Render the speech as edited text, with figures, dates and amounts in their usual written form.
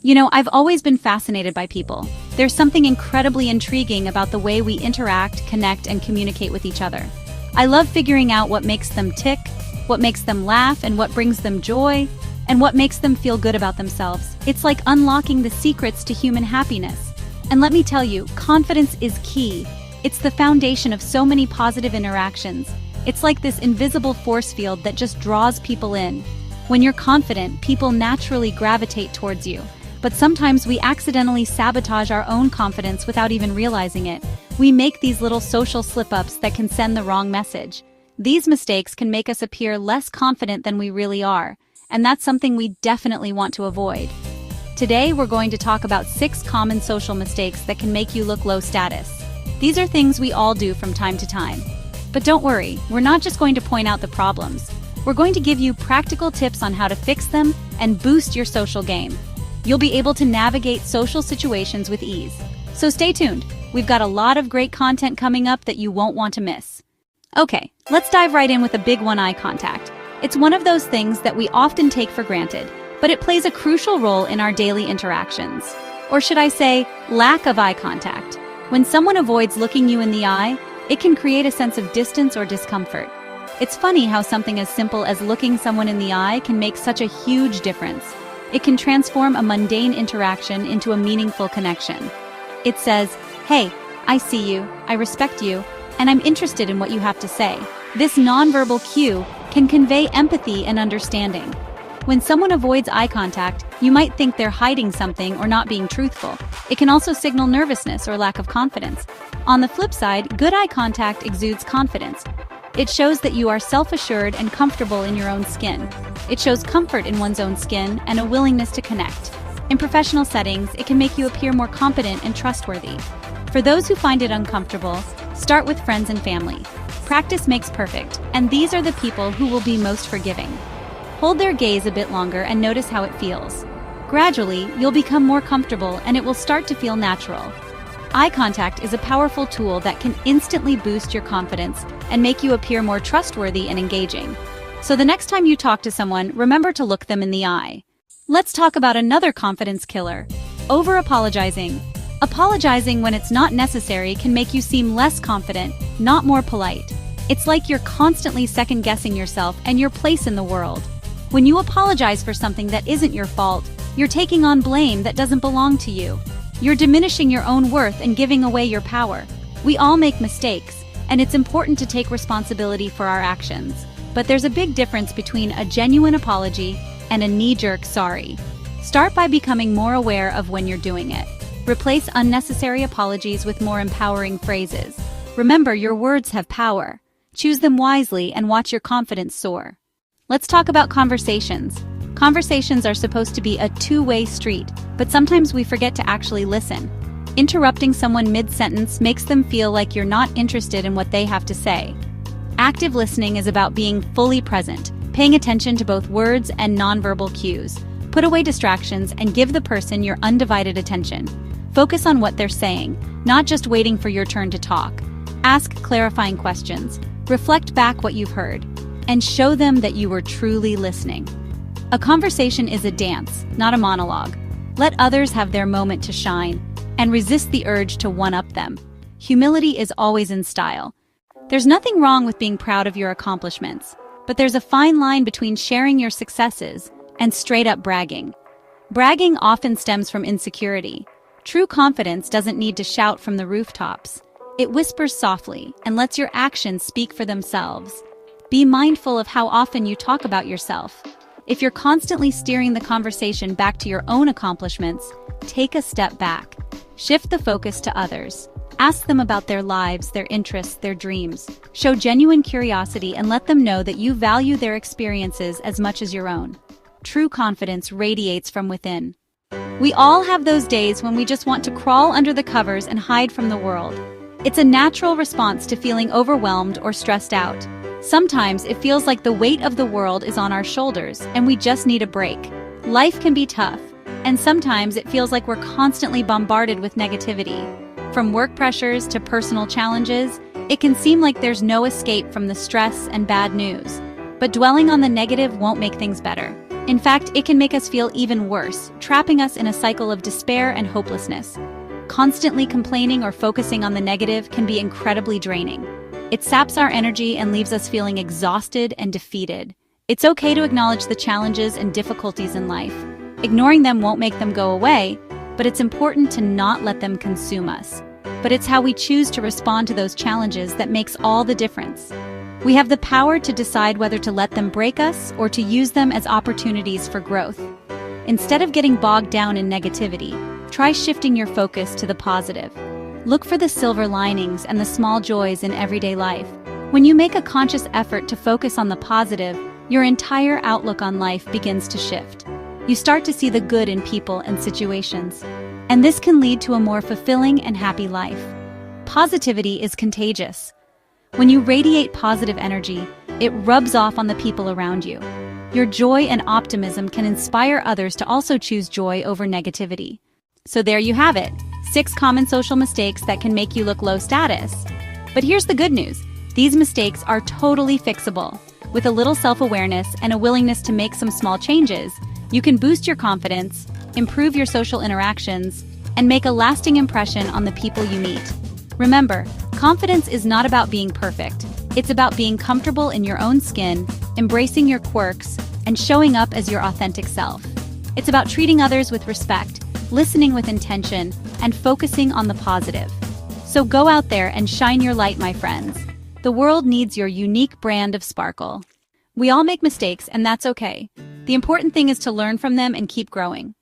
I've always been fascinated by people. There's something incredibly intriguing about the way we interact, connect, and communicate with each other. I love figuring out what makes them tick, what makes them laugh, and what brings them joy, and what makes them feel good about themselves. It's like unlocking the secrets to human happiness. And let me tell you, confidence is key. It's the foundation of so many positive interactions. It's like this invisible force field that just draws people in. When you're confident, people naturally gravitate towards you. But sometimes we accidentally sabotage our own confidence without even realizing it. We make these little social slip-ups that can send the wrong message. These mistakes can make us appear less confident than we really are, and that's something we definitely want to avoid. Today, we're going to talk about 6 common social mistakes that can make you look low status. These are things we all do from time to time. But don't worry, we're not just going to point out the problems. We're going to give you practical tips on how to fix them and boost your social game. You'll be able to navigate social situations with ease. So stay tuned. We've got a lot of great content coming up that you won't want to miss. Okay, let's dive right in with a big one: eye contact. It's one of those things that we often take for granted, but it plays a crucial role in our daily interactions. Or should I say, lack of eye contact. When someone avoids looking you in the eye, it can create a sense of distance or discomfort. It's funny how something as simple as looking someone in the eye can make such a huge difference. It can transform a mundane interaction into a meaningful connection. It says, "Hey, I see you, I respect you, and I'm interested in what you have to say." This nonverbal cue can convey empathy and understanding. When someone avoids eye contact, you might think they're hiding something or not being truthful. It can also signal nervousness or lack of confidence. On the flip side, good eye contact exudes confidence. It shows that you are self-assured and comfortable in your own skin. It shows comfort in one's own skin and a willingness to connect. In professional settings, it can make you appear more competent and trustworthy. For those who find it uncomfortable, start with friends and family. Practice makes perfect, and these are the people who will be most forgiving. Hold their gaze a bit longer and notice how it feels. Gradually, you'll become more comfortable and it will start to feel natural. Eye contact is a powerful tool that can instantly boost your confidence and make you appear more trustworthy and engaging. So the next time you talk to someone, remember to look them in the eye. Let's talk about another confidence killer: over-apologizing. Apologizing when it's not necessary can make you seem less confident, not more polite. It's like you're constantly second-guessing yourself and your place in the world. When you apologize for something that isn't your fault, you're taking on blame that doesn't belong to you. You're diminishing your own worth and giving away your power. We all make mistakes, and it's important to take responsibility for our actions. But there's a big difference between a genuine apology and a knee-jerk sorry. Start by becoming more aware of when you're doing it. Replace unnecessary apologies with more empowering phrases. Remember, your words have power. Choose them wisely and watch your confidence soar. Let's talk about conversations. Conversations are supposed to be a two-way street, but sometimes we forget to actually listen. Interrupting someone mid-sentence makes them feel like you're not interested in what they have to say. Active listening is about being fully present, paying attention to both words and nonverbal cues. Put away distractions and give the person your undivided attention. Focus on what they're saying, not just waiting for your turn to talk. Ask clarifying questions, reflect back what you've heard, and show them that you were truly listening. A conversation is a dance, not a monologue. Let others have their moment to shine, and resist the urge to one-up them. Humility is always in style. There's nothing wrong with being proud of your accomplishments, but there's a fine line between sharing your successes and straight-up bragging. Bragging often stems from insecurity. True confidence doesn't need to shout from the rooftops. It whispers softly and lets your actions speak for themselves. Be mindful of how often you talk about yourself. If you're constantly steering the conversation back to your own accomplishments, take a step back. Shift the focus to others. Ask them about their lives, their interests, their dreams. Show genuine curiosity and let them know that you value their experiences as much as your own. True confidence radiates from within. We all have those days when we just want to crawl under the covers and hide from the world. It's a natural response to feeling overwhelmed or stressed out. Sometimes it feels like the weight of the world is on our shoulders and we just need a break. Life can be tough, and sometimes it feels like we're constantly bombarded with negativity. From work pressures to personal challenges, it can seem like there's no escape from the stress and bad news. But dwelling on the negative won't make things better. In fact, it can make us feel even worse, trapping us in a cycle of despair and hopelessness. Constantly complaining or focusing on the negative can be incredibly draining. It saps our energy and leaves us feeling exhausted and defeated. It's okay to acknowledge the challenges and difficulties in life. Ignoring them won't make them go away, but it's important to not let them consume us. But it's how we choose to respond to those challenges that makes all the difference. We have the power to decide whether to let them break us or to use them as opportunities for growth. Instead of getting bogged down in negativity, try shifting your focus to the positive. Look for the silver linings and the small joys in everyday life. When you make a conscious effort to focus on the positive, your entire outlook on life begins to shift. You start to see the good in people and situations. And this can lead to a more fulfilling and happy life. Positivity is contagious. When you radiate positive energy, it rubs off on the people around you. Your joy and optimism can inspire others to also choose joy over negativity. So there you have it, 6 common social mistakes that can make you look low status. But here's the good news. These mistakes are totally fixable. With a little self-awareness and a willingness to make some small changes, you can boost your confidence, improve your social interactions, and make a lasting impression on the people you meet. Remember, confidence is not about being perfect. It's about being comfortable in your own skin, embracing your quirks, and showing up as your authentic self. It's about treating others with respect, listening with intention, and focusing on the positive. So go out there and shine your light, my friends. The world needs your unique brand of sparkle. We all make mistakes, and that's okay. The important thing is to learn from them and keep growing.